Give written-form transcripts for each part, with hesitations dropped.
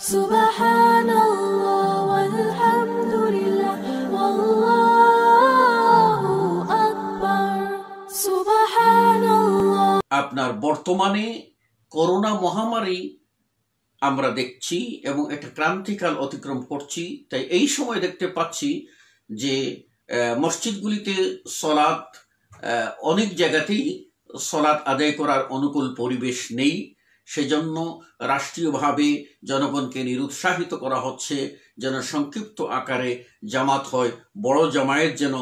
সুবহানাল্লাহ ওয়ালহামদুলিল্লাহ ওয়াল্লাহু আকবার। সুবহানাল্লাহ। আপনার বর্তমানে করোনা মহামারী আমরা দেখছি এবং একটা ক্রান্তিকাল অতিক্রম করছি। তাই এই সময় দেখতে পাচ্ছি যে মসজিদগুলিতে সলাৎ, অনেক জায়গাতেই সলাৎ আদায় করার অনুকূল পরিবেশ নেই। সেজন্য রাষ্ট্রীয়ভাবে জনগণকে নিরুৎসাহিত করা হচ্ছে যেন সংক্ষিপ্ত আকারে জামাত হয়, বড় জামায়াত যেন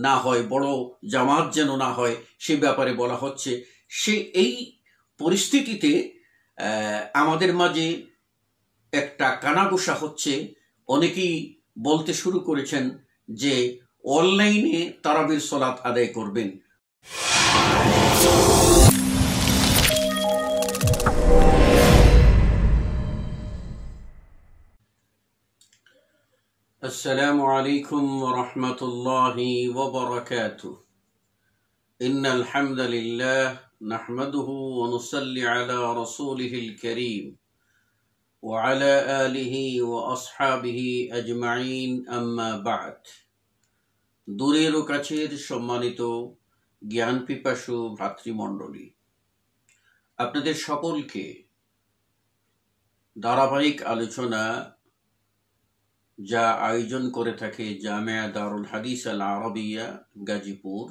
না হয়, বড় জামাত যেন না হয়, সে ব্যাপারে বলা হচ্ছে। এই পরিস্থিতিতে আমাদের মাঝে একটা কানাঘুষা হচ্ছে। অনেকেই বলতে শুরু করেছেন যে অনলাইনে তারাবির সলাত আদায় করবেন। আসসালামু আলাইকুম ওয়া রাহমাতুল্লাহি ওয়া বারাকাতুহু। ইন্নাল হামদালিল্লাহ নাহমাদুহু ওয়া নুসাল্লি আলা রাসূলিহিল কারীম ওয়া আলা আলিহি ওয়া আসহাবিহি আজমাইন, আম্মা বা'দ। দূরের ও কাছের সম্মানিত জ্ঞান পিপাসু ভ্রাতৃমণ্ডলী, আপনাদের সকলকে ধারাবাহিক আলোচনা যা আয়োজন করে থাকে জামিয়া দারুল হাদিস আল আরবিয়া গাজীপুর,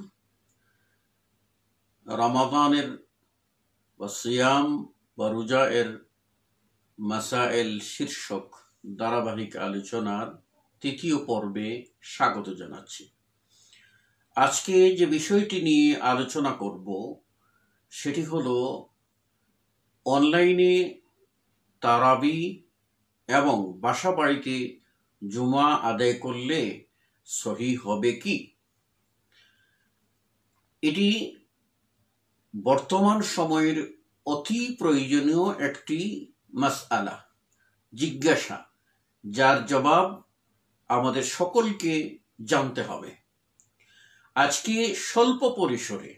রমাদানের বা সিয়াম বা রোজা এর মাসাইল শীর্ষক ধারাবাহিক আলোচনার তৃতীয় পর্বে স্বাগত জানাচ্ছি। আজকে যে বিষয়টি নিয়ে আলোচনা করব সেটি হলো অনলাইনে তারাবি এবং বাসা বাড়িতে জুমা আদায় করলে সহি হবে কি। এটি বর্তমান সময়ের অতি প্রয়োজনীয় একটি মাসআলা, জিজ্ঞাসা, যার জবাব আমাদের সকলকে জানতে হবে। আজকে স্বল্প পরিসরে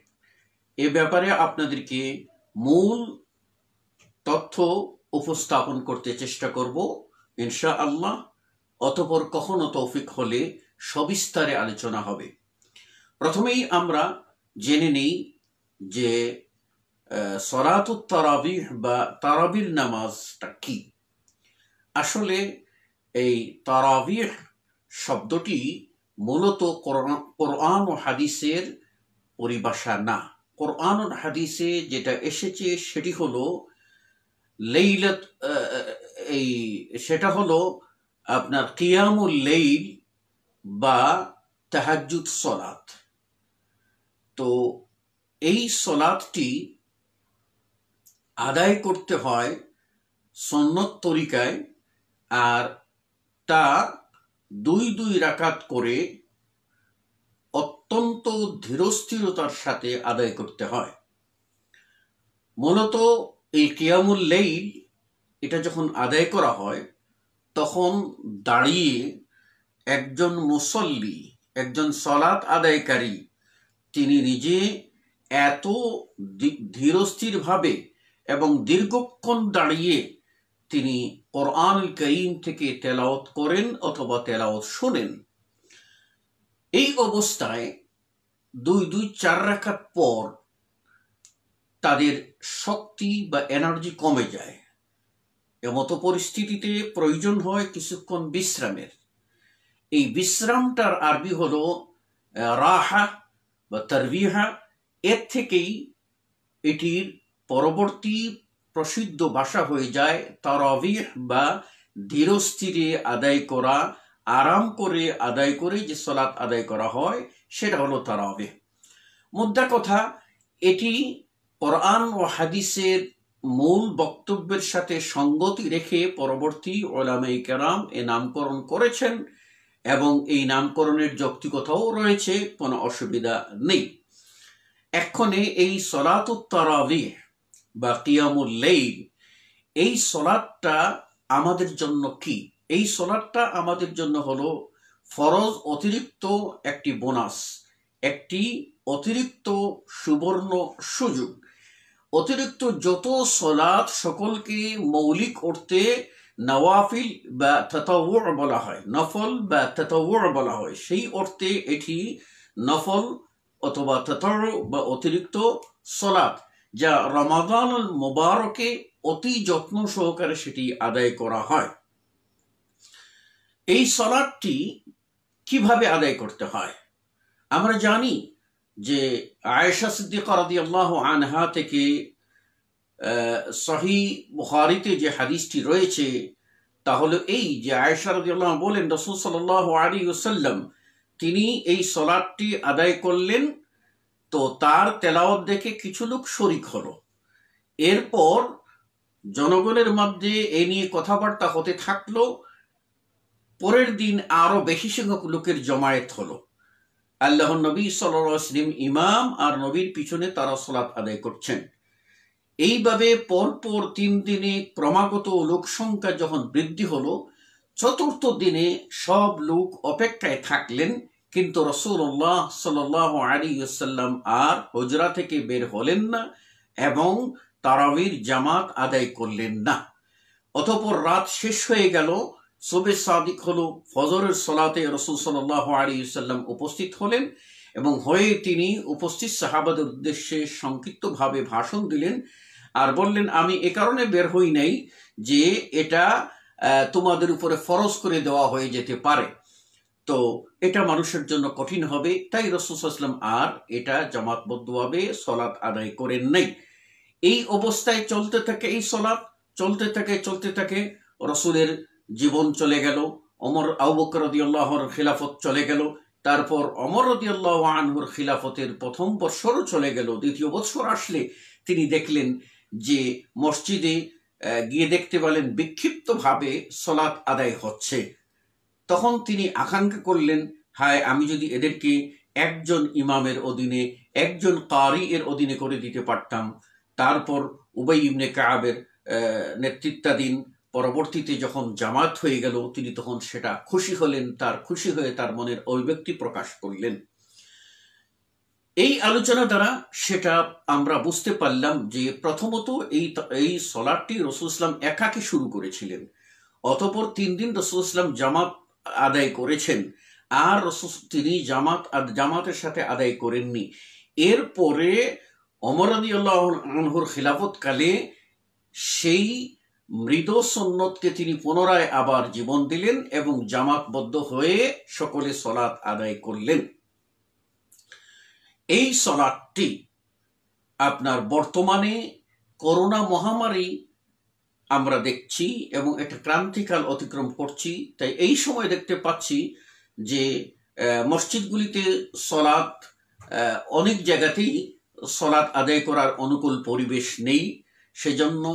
এ ব্যাপারে আপনাদেরকে মূল তথ্য উপস্থাপন করতে চেষ্টা করব ইনশাআল্লাহ। অতঃপর কখনো তৌফিক হলে সবিস্তারে আলোচনা হবে। প্রথমেই আমরা জেনে নেই যে সলাতুত তারাবিহ বা তারাবির নামাজটা কি। আসলে এই তারাবিহ শব্দটি মূলত কোরআন ও হাদিসের পরিভাষা না। কোরআন ও হাদিসে যেটা এসেছে সেটি হলো সেটা হলো আপনার কিয়ামুল লাইল বা তাহাজ্জুদ সলাত। তো এই সলাতটি আদায় করতে হয় সুন্নত তরিকায়, আর তা দুই রাকাত করে অত্যন্ত ধীরস্থিরতার সাথে আদায় করতে হয়। মূলত এই কিয়ামুল লাইল এটা যখন আদায় করা হয় তখন দাঁড়িয়ে একজন মুসল্লি, একজন সলাত আদায়কারী, তিনি নিজে এত ধীরস্থিরভাবে এবং দীর্ঘক্ষণ দাঁড়িয়ে তিনি কোরআনুল কারীম থেকে তেলাওয়াত করেন অথবা তেলাওয়াত শোনেন। এই অবস্থায় দুই 4 রাকাত পর তাদের শক্তি বা এনার্জি কমে যায়। এমতো পরিস্থিতিতে প্রয়োজন হয় কিছুক্ষণ বিশ্রামের। এই বিশ্রামটার আরবি হলো রাহা বা তারবিহা। এর থেকেই এটির পরবর্তী প্রসিদ্ধ ভাষা হয়ে যায় তারাবিহ বা ধীরস্থিরে আদায় করা, আরাম করে আদায় করে যে সালাত আদায় করা হয় সেটা হলো তারাবিহ। মুদ্রা কথা, এটি কোরআন ও হাদিসের মূল বক্তব্যের সাথে সঙ্গতি রেখে পরবর্তী উলামায়ে কেরাম এ নামকরণ করেছেন এবং এই নামকরণের যৌক্তিকতাও রয়েছে, কোনো অসুবিধা নেই। এক্ষণে এই সলাতুত তারাবিহ বা কিয়ামুল লাইল, এই সলাতটা আমাদের জন্য কি? এই সলাতটা আমাদের জন্য হলো ফরজ অতিরিক্ত একটি বোনাস, একটি অতিরিক্ত সুবর্ণ সুযোগ। অতিরিক্ত যত সলাত সকলকে মৌলিক অর্থে নওয়াফিল বা তাতাওয়ু বলা হয়, নফল বা তাতাওয়ু বলা হয়। সেই অর্থে এটি নফল অথবা তাতাওয়ু বা অতিরিক্ত সালাত, যা রমাদানুল মুবারকে অতি যত্ন সহকারে সেটি আদায় করা হয়। এই সালাতটি কিভাবে আদায় করতে হয়? আমরা জানি যে আয়েশা সিদ্দিকা রাদিয়াল্লাহু আনহা থেকে সহিহ বুখারীতে যে হাদিসটি রয়েছে তা হলো এই যে আয়েশা রাদিয়াল্লাহু আনহা বলেন, রাসূল সাল্লাল্লাহু আলাইহি ওয়াসাল্লাম তিনি এই সালাতটি আদায় করলেন, তো তার তেলাওয়াত দেখে কিছু লোক শরীক হলো। এরপর জনগণের মধ্যে এ নিয়ে কথাবার্তা হতে থাকলো। পরের দিন আরো বেশি সংখ্যক লোকের জমায়েত হলো। আল্লাহর নবী সাল্লাল্লাহু আলাইহি ওয়াসাল্লাম ইমাম, আর নবীর পিছনে তারা সালাত আদায় করছেন। এইভাবে পরপর 3 দিনে ক্রমাগত লোক সংখ্যা যখন বৃদ্ধি হলো, চতুর্থ দিনে সব লোক অপেক্ষায় থাকলেন, কিন্তু রাসূলুল্লাহ সাল্লাল্লাহু আলাইহি ওয়াসাল্লাম আর হুজরা থেকে বের হলেন না এবং তারাবির জামাত আদায় করলেন না। অতঃপর রাত শেষ হয়ে গেল, সুবহে সাদিক হলো, ফজরের সালাতে রাসূল সাল্লাল্লাহু আলাইহি ওয়াসাল্লাম উপস্থিত হলেন এবং হয়ে তিনি উপস্থিত সাহাবাদের উদ্দেশ্যে সংক্ষিপ্তভাবে ভাষণ দিলেন আর বললেন, আমি এ কারণে বের হই নাই যে এটা তোমাদের উপরে ফরজ করে দেওয়া হয়ে যেতে পারে, তো এটা মানুষের জন্য কঠিন হবে, তাই রাসূল সাল্লাল্লাহু আলাইহি ওয়াসাল্লাম আর এটা জামাতবদ্ধভাবে সালাত আদায় করেন নাই। এই অবস্থায় চলতে থাকে, এই সালাত চলতে থাকে। রাসূলের জীবন চলে গেল, আবু বকর রাদিয়াল্লাহু আনহুর খিলাফত চলে গেল, তারপর ওমর রাদিয়াল্লাহু আনহুর খিলাফতের প্রথম বৎসরও চলে গেল। দ্বিতীয় বৎসর আসলে তিনি দেখলেন যে মসজিদে গিয়ে দেখতে পেলেন বিক্ষিপ্তভাবে সালাত আদায় হচ্ছে। তখন তিনি আকাঙ্ক্ষা করলেন, হায় আমি যদি এদেরকে একজন ইমামের অধীনে, একজন কারি এর অধীনে করে দিতে পারতাম। তারপর উবাই ইবনে কাবের নেতৃত্বাধীন পরবর্তীতে যখন জামাত হয়ে গেল, তিনি তখন সেটা খুশি হলেন, তার খুশি হয়ে তার মনের অভিব্যক্তি প্রকাশ করলেন। এই আলোচনা দ্বারা সেটা আমরা বুঝতে পারলাম যে প্রথমত এই সালাতটি রাসূল সাল্লাল্লাহু আলাইহি ওয়াসাল্লাম একাকী শুরু করেছিলেন, অতঃপর 3 দিন রাসূল সাল্লাল্লাহু আলাইহি ওয়াসাল্লাম জামাত আদায় করেছেন, আর তিনি জামাতের সাথে আদায় করেননি। এরপরে ওমর রাদিয়াল্লাহু আনহুর খিলাফত কালে সেই মৃদ সুন্নতকে তিনি পুনরায় আবার জীবন দিলেন এবং জামাতবদ্ধ হয়ে সকলে সালাত আদায় করলেন। এই সালাতটি আপনার বর্তমানে করোনা মহামারী আমরা দেখছি এবং একটা ক্রান্তিকাল অতিক্রম করছি, তাই এই সময় দেখতে পাচ্ছি যে মসজিদগুলিতে সালাত, অনেক জায়গাতেই সালাত আদায় করার অনুকূল পরিবেশ নেই। সেজন্য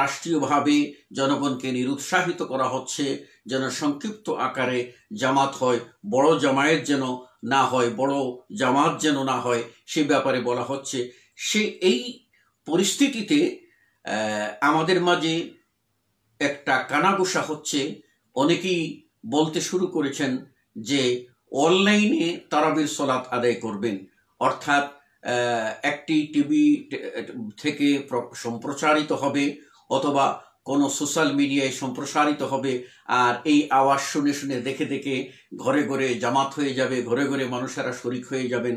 রাষ্ট্রীয়ভাবে জনগণকে নিরুৎসাহিত করা হচ্ছে যেন সংক্ষিপ্ত আকারে জামাত হয়, বড় জামায়াত যেন না হয়, বড় জামাত যেন না হয়, সে ব্যাপারে বলা হচ্ছে। এই পরিস্থিতিতে আমাদের মাঝে একটা কানাঘুষা হচ্ছে। অনেকেই বলতে শুরু করেছেন যে অনলাইনে তারাবির সালাত আদায় করবেন, অর্থাৎ একটি টিভি থেকে সম্প্রচারিত হবে অথবা কোনো সোশ্যাল মিডিয়ায় সম্প্রসারিত হবে, আর এই আওয়াজ শুনে শুনে দেখে দেখে ঘরে ঘরে জামাত হয়ে যাবে, ঘরে ঘরে মানুষেরা শরিক হয়ে যাবেন।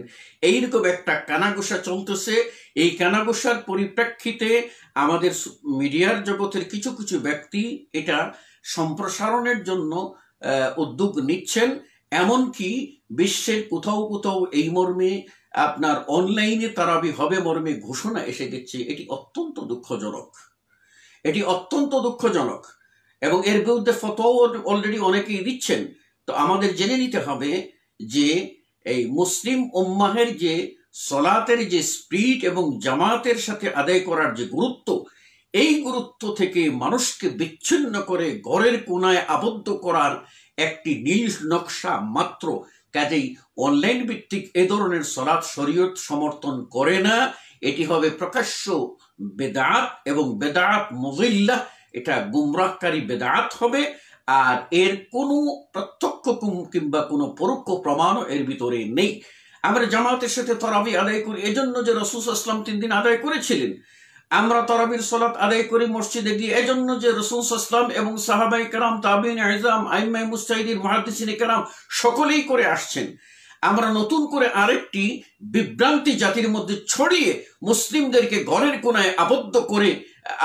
এইরকম একটা কানাঘুষা চলতেছে। এই কানাঘুষার পরিপ্রেক্ষিতে আমাদের মিডিয়ার জগতের কিছু কিছু ব্যক্তি এটা সম্প্রসারণের জন্য উদ্যোগ নিচ্ছেন, এমনকি বিশ্বের কোথাও কোথাও এই মর্মে আপনার অনলাইনে তারাবি হবে মর্মে ঘোষণা এসে গেছে। এটি অত্যন্ত দুঃখজনক, এবং এর বিরুদ্ধে ফতোয়া অলরেডি অনেকেই দিচ্ছেন। তো আমাদের জেনে নিতে হবে যে এই মুসলিম উম্মাহের যে সালাতের যে স্পিরিট এবং জামাতের সাথে আদায় করার যে গুরুত্ব, এই গুরুত্ব থেকে মানুষকে বিচ্ছিন্ন করে ঘরের কোনায় আবদ্ধ করার একটি নীল নকশা মাত্র। কাজেই অনলাইন ভিত্তিক এ ধরনের সালাত শরীয়ত সমর্থন করে না। এটি হবে প্রকাশ্য বেদাত এবং বেদাত মুযিল্লাহ, এটা গুমরাহকারী বেদাত হবে, আর এর কোনো প্রত্যক্ষ কিংবা কোনো পরোক্ষ প্রমাণও এর ভিতরে নেই। আমরা জামাতের সাথে তারাবি আদায় করি এজন্য যে রাসূল সাল্লাল্লাহু আলাইহি ওয়াসাল্লাম 3 দিন আদায় করেছিলেন, আমরা তারাবির সালাত আদায় করি মসজিদে গিয়ে এজন্য যে রাসূল সাল্লাল্লাহু আলাইহি ওয়াসাল্লাম এবং সাহাবায়ে কেরাম, তাবিঈন ইজম, আইম্মায়ে মুজতাহিদিন, মুহাদ্দিসিন কেরাম সকলেই করে আসছেন। আমরা নতুন করে আরেকটি বিভ্রান্তি জাতির মধ্যে ছড়িয়ে মুসলিমদেরকে ঘরের কোনায় আবদ্ধ করে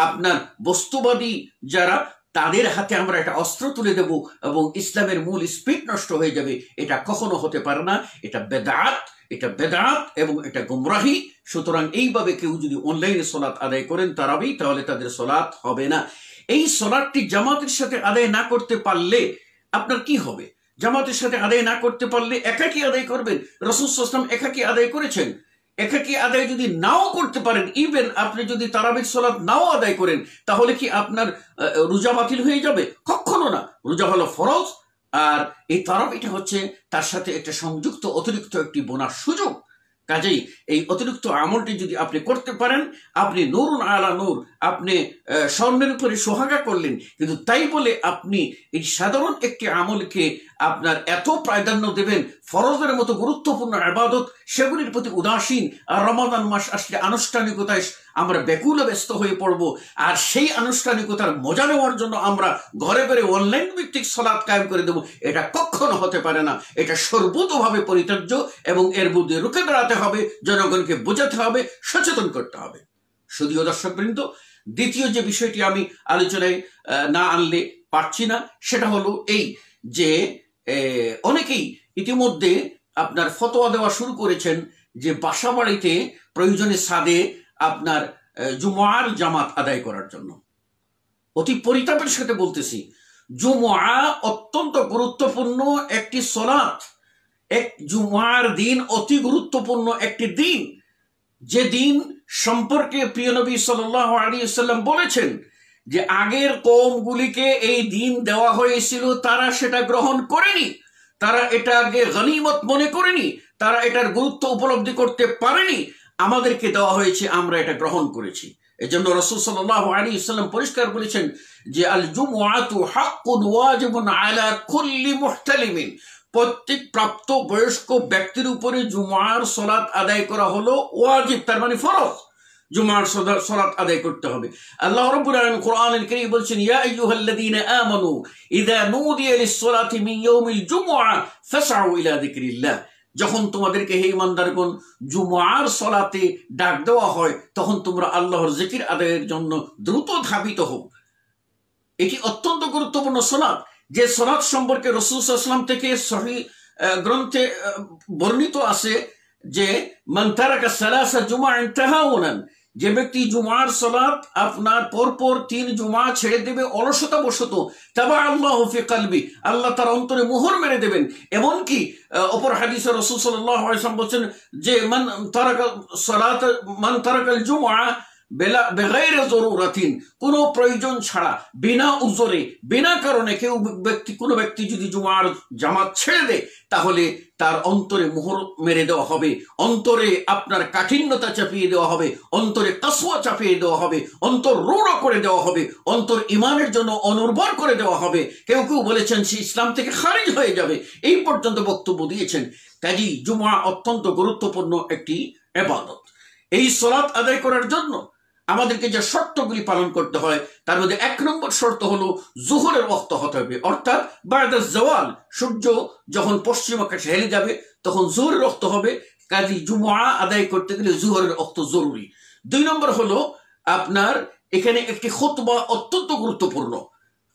আপনার বস্তুবাদী যারা, তাদের হাতে আমরা একটা অস্ত্র তুলে দেব এবং ইসলামের মূল স্পিরিট নষ্ট হয়ে যাবে। এটা কখনো হতে পারে না। এটা বেদাত এবং এটা গুমরাহি। সুতরাং এইভাবে কেউ যদি অনলাইনে সালাত আদায় করেন তারাবি, তাহলে তাদের সালাত হবে না। এই সালাতটি জামাতের সাথে আদায় না করতে পারলে আপনার কি হবে? জামাতের সাথে আদায় না করতে পারলে একাকী আদায় করবেন। রাসূল সাল্লাল্লাহু আলাইহি ওয়াসাল্লাম একাকী আদায় করেছেন। একাকী আদায় যদি নাও করতে পারেন, ইভেন আপনি যদি তারাবির সালাত নাও আদায় করেন, তাহলে কি আপনার রোজা বাতিল হয়ে যাবে? কখনো না। রোজা হলো ফরজ, আর এই তারাবিটা হচ্ছে তার সাথে একটা সংযুক্ত অতিরিক্ত একটি বোনার সুযোগ। কাজেই এই অতিরিক্ত আমলটি যদি আপনি করতে পারেন, আপনি নূরুন আলা নূর, আপনি স্বর্ণের উপরে সোহাগা করলেন। কিন্তু তাই বলে আপনি এই সাধারণ একটি আমলকে আপনার এত প্রাধান্য দেবেন, ফরজের মতো গুরুত্বপূর্ণ ইবাদত সেগুলির প্রতি উদাসীন। আর রমাদান মাস আসলে আনুষ্ঠানিকতায় আমরা ব্যাকুল ব্যস্ত হয়ে পড়ব, আর সেই আনুষ্ঠানিকতার মজা নেওয়ার জন্য আমরা ঘরে ঘরে অনলাইন ভিত্তিক সালাত কায়েম করে দেব। এটা কখনো হতে পারে না। এটা সর্বতোভাবে পরিত্যাজ্য এবং এর বিরুদ্ধে রুখে দাঁড়াতে হবে, জনগণকে বোঝাতে হবে, সচেতন করতে হবে। শুধুও দর্শকবৃন্দ, দ্বিতীয় যে বিষয়টি আমি আলোচনায় না আনলে পারছি না, সেটা হলো এই যে অনেকেই ইতিমধ্যে আপনার ফতোয়া দেওয়া শুরু করেছেন যে বাসা বাড়িতে প্রয়োজনে ছাদে আপনার জুমার জামাত আদায় করার জন্য। অতি পরিতাপের সাথে বলতেছি, জুমা অত্যন্ত গুরুত্বপূর্ণ একটি সালাত। এক জুমার দিন অতি গুরুত্বপূর্ণ একটি দিন, যে দিন সম্পর্কে প্রিয় নবী সাল্লাল্লাহু আলাইহি ওয়াসাল্লাম বলেছেন যে আগের কওমগুলিকে এই দিন দেওয়া হয়েছিল, তারা সেটা গ্রহণ করেনি, তারা এটাকে গনিমত মনে করেনি, তারা এটার গুরুত্ব উপলব্ধি করতে পারেনি। আমাদেরকে দেওয়া হয়েছে, আমরা এটা গ্রহণ করেছি। এজন্য রাসূল সাল্লাল্লাহু আলাইহি ওয়াসাল্লাম পরিষ্কার বলেছেন যে আল জুমআতু হাক্কুন ওয়াজিবুন আলা কুল্লি মুহতালিমিন, প্রত্যেক প্রাপ্ত বয়স্ক ব্যক্তির উপরে জুমার সালাত আদায় করা হলো ওয়াজিব, তার মানে ফরজ। জুমার সালাত আদায় করতে হবে। আল্লাহ রাব্বুল আলামিন কোরআনুল কারীম বলছেন, ইয়া আইয়ুহাল্লাযীনা আমানু ইযা নুদিয়া লিস-সালাতি মিন ইয়াউমিল জুমআ ফাসআউ ইলা যিকরিল্লাহ, যখন তোমাদেরকে হে ঈমানদারগণ জুমার সালাতে ডাক দেওয়া হয়, তখন তোমরা আল্লাহর জিকির আদায়ের জন্য দ্রুত ধাবিত হও। এটি অত্যন্ত গুরুত্বপূর্ণ সালাত, যে সালাত সম্পর্কে রাসূল সাল্লাল্লাহু আলাইহি ওয়াসাল্লাম থেকে সহিহ গ্রন্থে বর্ণিত আছে যে মান তারাকা সালাসা জুমআ তাহাউনান, যে ব্যক্তি জুমার সালাত আপনার পরপর 3 জুমা ছেড়ে দেবে অলসতা বশত, তাবা আল্লাহু ফি কলবি, আল্লাহ তার অন্তরে মোহর মেরে দেবেন। এমনকি অপর হাদিসে রাসূল সাল্লাল্লাহু আলাইহি ওয়াসাল্লাম বলেন যে মান তারাকাল জুমআ বেগাইরে জরুরাতিন, কোনো প্রয়োজন ছাড়া, বিনা উজরে, বিনা কারণে কোনো ব্যক্তি যদি জুমার জামাত ছেড়ে দেয়, তাহলে তার অন্তরে মোহর মেরে দেওয়া হবে, অন্তরে আপনার কাঠিন্যতা চাপিয়ে দেওয়া হবে, অন্তরে কাসওয়া চাপিয়ে দেওয়া হবে, অন্তর রূঢ় করে দেওয়া হবে, অন্তর ইমানের জন্য অনুর্বর করে দেওয়া হবে। কেউ কেউ বলেছেন সে ইসলাম থেকে খারিজ হয়ে যাবে, এই পর্যন্ত বক্তব্য দিয়েছেন। কাজেই জুমা অত্যন্ত গুরুত্বপূর্ণ একটি ইবাদত। এই সালাত আদায় করার জন্য আমাদেরকে যে শর্তগুলি পালন করতে হয়, তার মধ্যে 1 নম্বর শর্ত হলো জোহরের ওয়াক্ত হতে হবে, অর্থাৎ বায়দা জাওয়াল, সূর্য যখন পশ্চিম আকাশে হেলে যাবে তখন জোহরের ওয়াক্ত হবে। কাজী জুমআ আদায় করতে গেলে জোহরের ওয়াক্ত জরুরি। 2 নম্বর হলো আপনার এখানে একটি খুতবা অত্যন্ত গুরুত্বপূর্ণ।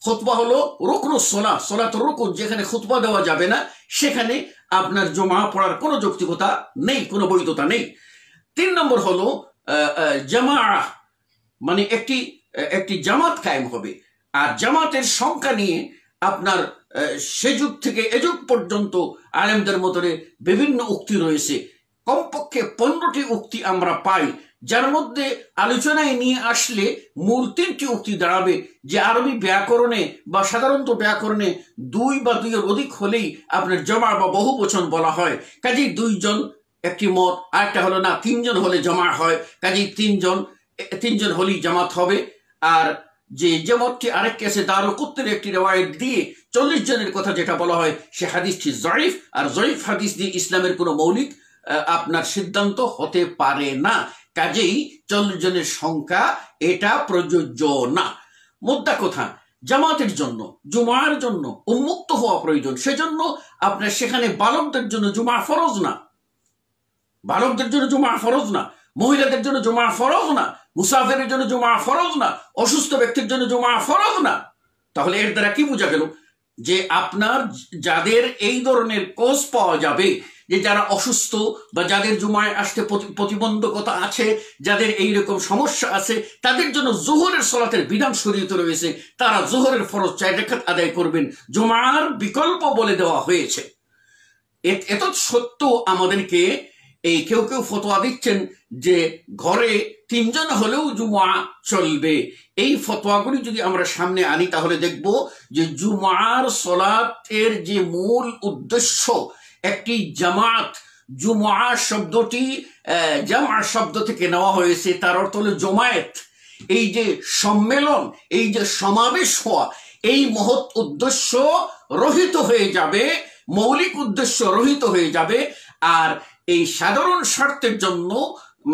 খুতবা হলো রুকনুস সালাহ, সালাতুর রুকুন, যেখানে খুতবা দেওয়া যাবে না, সেখানে আপনার জুমআ পড়ার কোনো যৌক্তিকতা নেই, কোনো বৈধতা নেই। 3 নম্বর হলো জামাআ, মানে একটি জামাত কায়েম হবে। আর জামাতের সংখ্যা নিয়ে আপনার সে যুগ থেকে এ যুগ পর্যন্ত আলেমদের মধ্যে বিভিন্ন উক্তি রয়েছে। কমপক্ষে 15টি উক্তি আমরা পাই, যার মধ্যে আলোচনায় নিয়ে আসলে মূল 3টি উক্তি দাঁড়াবে যে আরবি ব্যাকরণে বা সাধারণত ব্যাকরণে 2 বা 2 এর অধিক হলেই আপনার জমা বা বহু বচন বলা হয়। কাজেই 2 জন একটি মত, আরেকটা হলো না 3 জন হলে জমা হয়, কাজেই 3 জন হলেই জামাত হবে। আর যে মতটি আরেকটি আছে দারুকুতনির একটি রিওয়ায়াত দিয়ে 40 জনের কথা যেটা বলা হয়, সে হাদিসটি জয়ীফ। আর জয়ীফ হাদিস দিয়ে ইসলামের কোনো মৌলিক আপনার সিদ্ধান্ত হতে পারে না। কাজেই 40 জনের সংখ্যা এটা প্রযোজ্য না। মুদ্রা কথা, জামাতের জন্য, জুমার জন্য উন্মুক্ত হওয়া প্রয়োজন। সেজন্য আপনার সেখানে বালকদের জন্য জুমা ফরজ না, বালকদের জন্য জুমা ফরজ না, মহিলাদের জন্য জুমা ফরজ না, মুসাফিরের জন্য জুমা ফরজ না, অসুস্থ ব্যক্তির জন্য জুমা ফরজ না। তাহলে এর দ্বারা কি বোঝা গেল? যে আপনার যাদের এই ধরনের কোষ পাওয়া যাবে, যে যারা অসুস্থ বা যাদের জুমায় আসতে প্রতিবন্ধকতা আছে, যাদের এইরকম সমস্যা আছে, তাদের জন্য জোহরের সলাতের বিধান শরীয়তে রয়েছে, তারা জোহরের ফরজ 4 রাকাত আদায় করবেন। জুমার বিকল্প বলে দেওয়া হয়েছে। এত সত্য আমাদেরকে এই কেউ কেউ ফতোয়া দিচ্ছেন যে ঘরে 3 জন হলেও জুমা চলবে। এই ফতোয়াগুলি যদি আমরা সামনে আনি তাহলে দেখব যে জুমার সলাতের যে মূল উদ্দেশ্য, একটি জামাত, জুমা শব্দটি জামা শব্দ থেকে নেওয়া হয়েছে, তার অর্থ হলো জমায়েত। এই যে সম্মেলন, এই যে সমাবেশ হওয়া, এই মহৎ উদ্দেশ্য রহিত হয়ে যাবে, মৌলিক উদ্দেশ্য রহিত হয়ে যাবে। আর এই সাধারণ স্বার্থের জন্য,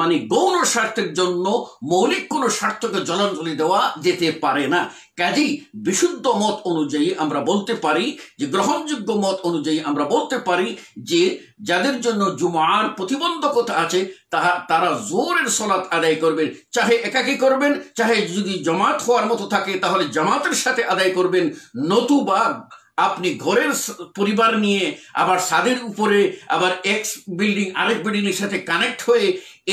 মানে গৌণ স্বার্থের জন্য মৌলিক কোন স্বার্থকে জলাঞ্জলি দেওয়া যেতে পারে না। কাজেই বিশুদ্ধ মত অনুযায়ী আমরা বলতে পারি, যে গ্রহণযোগ্য মত অনুযায়ী আমরা বলতে পারি যে যাদের জন্য জুমার প্রতিবন্ধকতা আছে তারা জোহরের সলাত আদায় করবেন, চাহে একাকী করবেন, চাহে যদি জামাত হওয়ার মতো থাকে তাহলে জামাতের সাথে আদায় করবেন, নতুবা আপনি ঘরের পরিবার নিয়ে আবার ছাদের উপরে আবার বিল্ডিং আরেক বিল্ডিং এর সাথে কানেক্ট হয়ে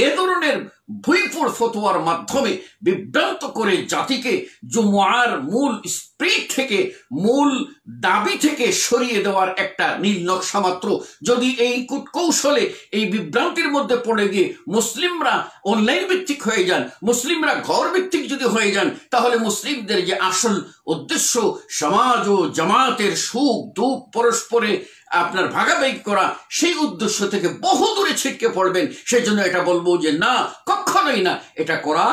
এ ধরনের ভুইফোড় ফতোয়ার মাধ্যমে বিভ্রান্ত করে জাতিকে জুমার মূল স্পিরিট থেকে, মূল দাবি থেকে সরিয়ে দেওয়ার একটা নীল নকশা মাত্র। যদি এই কৌশলে, এই বিভ্রান্তির মধ্যে পড়ে গিয়ে মুসলিমরা অনলাইন ভিত্তিক হয়ে যান, মুসলিমরা ঘর ভিত্তিক যদি হয়ে যান, তাহলে মুসলিমদের যে আসল উদ্দেশ্য সমাজ ও জামাতের সুখ দুঃখ পরস্পরে আপনার ভাগাভাগি করা, সেই উদ্দেশ্য থেকে বহু দূরে ছিটকে পড়বেন। সেই জন্য এটা বলবো যে না, কখনোই না, এটা করা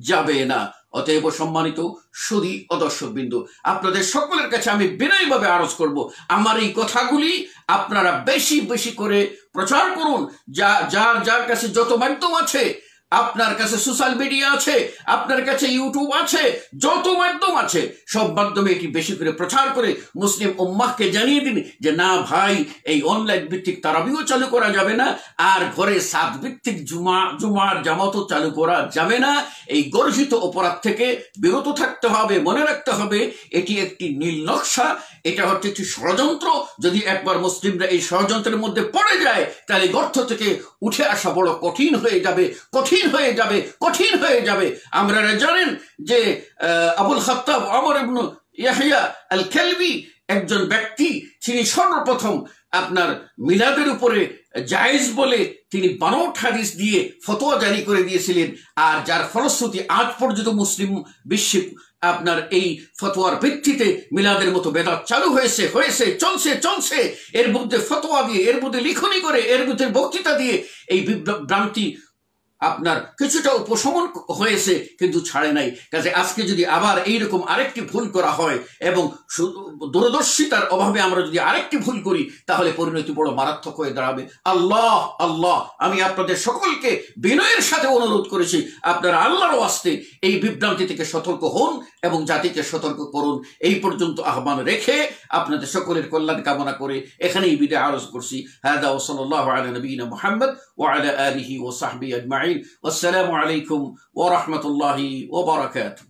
যাবে না। অতএব সম্মানিত সুধী ও দর্শকবৃন্দ, আপনাদের সকলের কাছে আমি বিনয়ভাবে আরজ করব, আমার এই কথাগুলি আপনারা বেশি বেশি করে প্রচার করুন। যার কাছে যত মাধ্যম আছে, আপনার কাছে সোশ্যাল মিডিয়া আছে, আপনার কাছে ইউটিউব আছে, যত মাধ্যম আছে, সব মাধ্যমে এটি বেশি করে প্রচার করে মুসলিম উম্মাহকে জানিয়ে দিন যে না ভাই, এই অনলাইন ভিত্তিক তারাবিও চালু করা যাবে না, আর ঘরে সাত ভিত্তিক জুমার জামাতও চালু করা যাবে না। এই গর্হিত অপরাধ থেকে বিরত থাকতে হবে। মনে রাখতে হবে এটি একটি নীল নকশা, এটা হচ্ছে একটি ষড়যন্ত্র। যদি একবার মুসলিমরা এই ষড়যন্ত্রের মধ্যে পড়ে যায়, তাহলে গর্ত থেকে উঠে আসা বড় কঠিন হয়ে যাবে, কঠিন হয়ে যাবে, কঠিন হয়ে যাবে। আপনারা জানেন যে আবুল খাত্তাব ওমর ইবনে ইয়াহইয়া আল কালবি একজন ব্যক্তি, তিনি সর্বপ্রথম আপনার মিলাদের উপরে জায়েজ বলে তিনি বানোট হাদিস দিয়ে ফতোয়া জারি করে দিয়েছিলেন। আর যার ফলশ্রুতি আজ পর্যন্ত মুসলিম বিশ্বে আপনার এই ফতোয়ার ভিত্তিতে মিলাদের মতো বেদাত চালু হয়েছে, চলছে। এর মধ্যে ফতোয়া দিয়ে, এর মধ্যে লিখনি করে, এর মধ্যে বক্তৃতা দিয়ে এই বিভ্রান্তি আপনার কিছুটা উপশমন হয়েছে, কিন্তু ছাড়ে নাই। কাজে আজকে যদি আবার এইরকম আরেকটি ভুল করা হয় এবং দূরদর্শিতার অভাবে আমরা যদি আরেকটি ভুল করি, তাহলে পরিণতি বড় মারাত্মক হয়ে দাঁড়াবে। আল্লাহ আমি আপনাদের সকলকে বিনয়ের সাথে অনুরোধ করেছি, আপনারা আল্লাহর ওয়াস্তে এই বিভ্রান্তি থেকে সতর্ক হন এবং জাতিকে সতর্ক করুন। এই পর্যন্ত আহ্বান রেখে আপনাদের সকলের কল্যাণ কামনা করে এখানেই বিদায় আরজ করছি। হাদা ওয়া সাল্লাল্লাহু আলা নবিয়িনা মুহাম্মদ ওয়া আলা আলিহি ওয়া সাহবিহি আজমাইন। আসসালামু আলাইকুম ওয়া রাহমাতুল্লাহি ওয়া বারাকাতুহু।